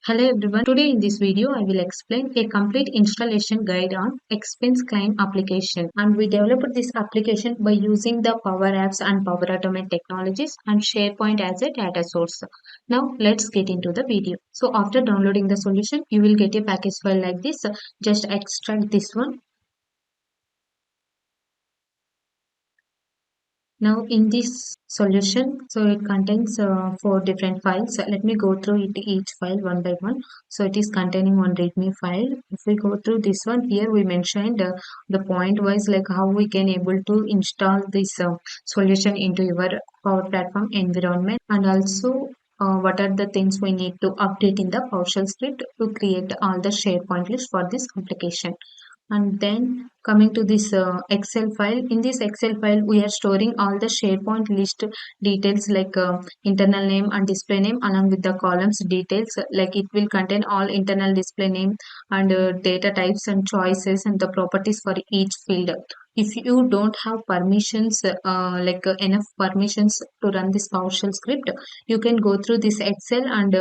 Hello everyone. Today in this video I will explain a complete installation guide on expense claim application, and we developed this application by using the Power Apps and Power Automate technologies and SharePoint as a data source. Now let's get into the video. So after downloading the solution you will get a package file like this. Just extract this one. Now in this solution, so it contains four different files. Let me go through it each file one by one. So it is containing one readme file. If we go through this one, here we mentioned the point wise like how we can able to install this solution into your Power Platform environment, and also what are the things we need to update in the PowerShell script to create all the SharePoint list for this application. And then coming to this Excel file, in this Excel file we are storing all the SharePoint list details like internal name and display name along with the columns details, like it will contain all internal display name and data types and choices and the properties for each field. If you don't have permissions enough permissions to run this PowerShell script, you can go through this Excel and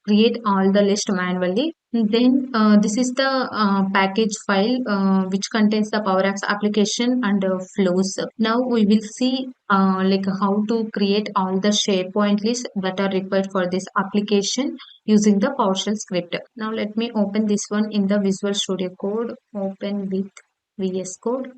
create all the list manually. Then this is the package file which contains the Power Apps application and flows. Now we will see like how to create all the SharePoint lists that are required for this application using the PowerShell script. Now let me open this one in the Visual Studio Code. Open with VS Code.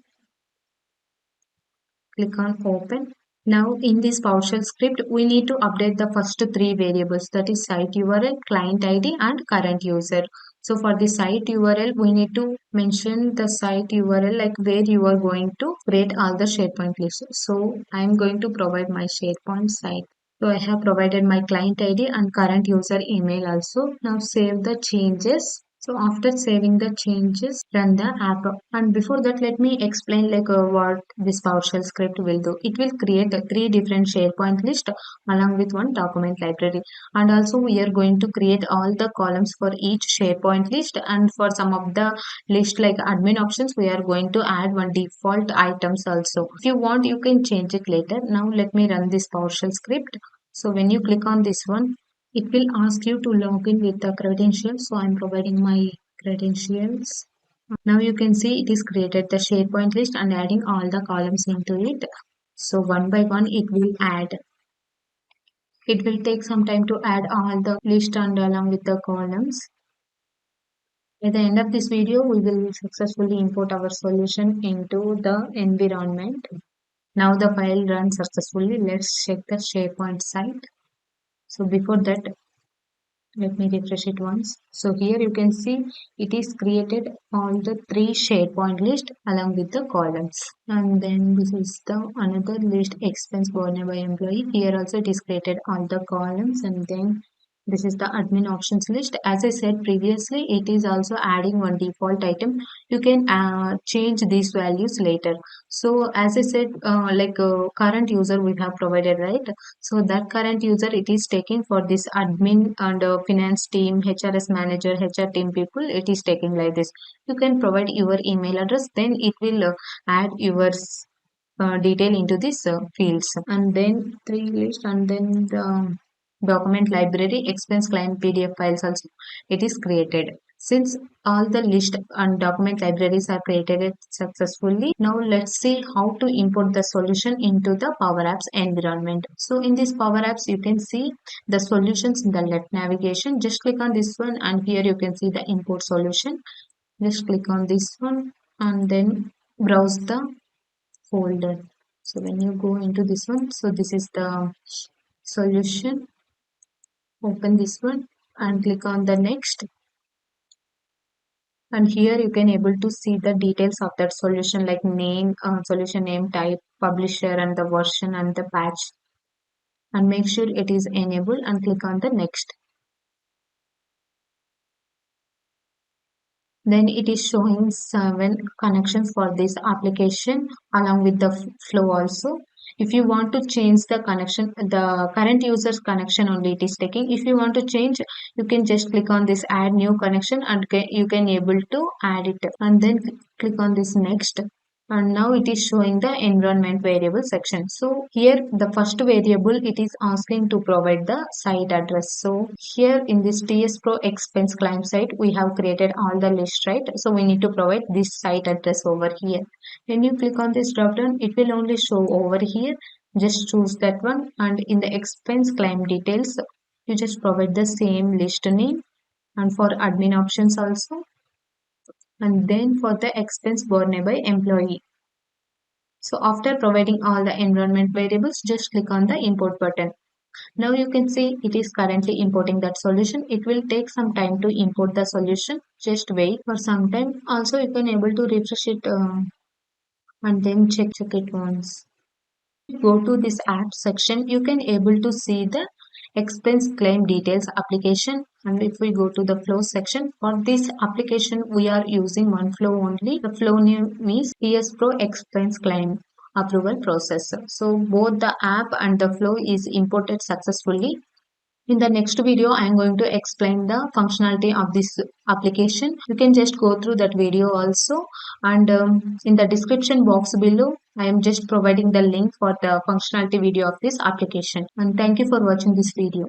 Click on open. Now in this PowerShell script, we need to update the first three variables, that is site URL, client ID and current user. So for the site URL, we need to mention the site URL like where you are going to create all the SharePoint lists. So I am going to provide my SharePoint site. So I have provided my client ID and current user email also. Now save the changes. So after saving the changes, run the app. And before that, let me explain like what this PowerShell script will do. It will create three different SharePoint list along with one document library. And also we are going to create all the columns for each SharePoint list. And for some of the list like admin options, we are going to add one default items also. If you want, you can change it later. Now let me run this PowerShell script. So when you click on this one, it will ask you to log in with the credentials. So I'm providing my credentials. Now you can see it is created the SharePoint list and adding all the columns into it. So one by one it will add. It will take some time to add all the list and along with the columns. At the end of this video, we will successfully import our solution into the environment. Now the file runs successfully. Let's check the SharePoint site. So before that, let me refresh it once. So here you can see it is created all the three SharePoint list along with the columns. And then this is the another list, expense borne by employee. Here also it is created all the columns, and then this is the admin options list. As I said previously, it is also adding one default item. You can change these values later. So as I said, current user we have provided, right? So that current user it is taking for this admin and finance team, HRS manager, HR team people, it is taking like this. You can provide your email address, then it will add your detail into this fields. And then three list, and then the document library, expense client PDF files also it is created. Since all the list and document libraries are created successfully, now let's see how to import the solution into the Power Apps environment. So in this Power Apps, you can see the solutions in the left navigation. Just click on this one, and here you can see the import solution. Just click on this one and then browse the folder. So when you go into this one, so this is the solution. Open this one and click on the next, and here you can able to see the details of that solution like name, solution name, type, publisher and the version and the patch, and make sure it is enabled and click on the next. Then it is showing 7 connections for this application along with the flow also. If you want to change the connection, the current user's connection only it is taking. If you want to change, you can just click on this add new connection and you can able to add it, and then click on this next. and now it is showing the environment variable section. So here the first variable, it is asking to provide the site address. So here in this TS Pro expense claim site, we have created all the list, right? So we need to provide this site address over here. When you click on this drop down, it will only show over here. Just choose that one, and in the expense claim details, you just provide the same list name, and for admin options also, and then for the expense borne by employee. So after providing all the environment variables, just click on the import button. Now you can see it is currently importing that solution. It will take some time to import the solution. Just wait for some time. Also you can able to refresh it and then check it once. Go to this app section, you can able to see the expense claim details application, and if we go to the flow section, for this application we are using one flow only. The flow name is PS Pro expense claim approval process. So both the app and the flow is imported successfully. In the next video, I am going to explain the functionality of this application. You can just go through that video also. And in the description box below, I am just providing the link for the functionality video of this application. And thank you for watching this video.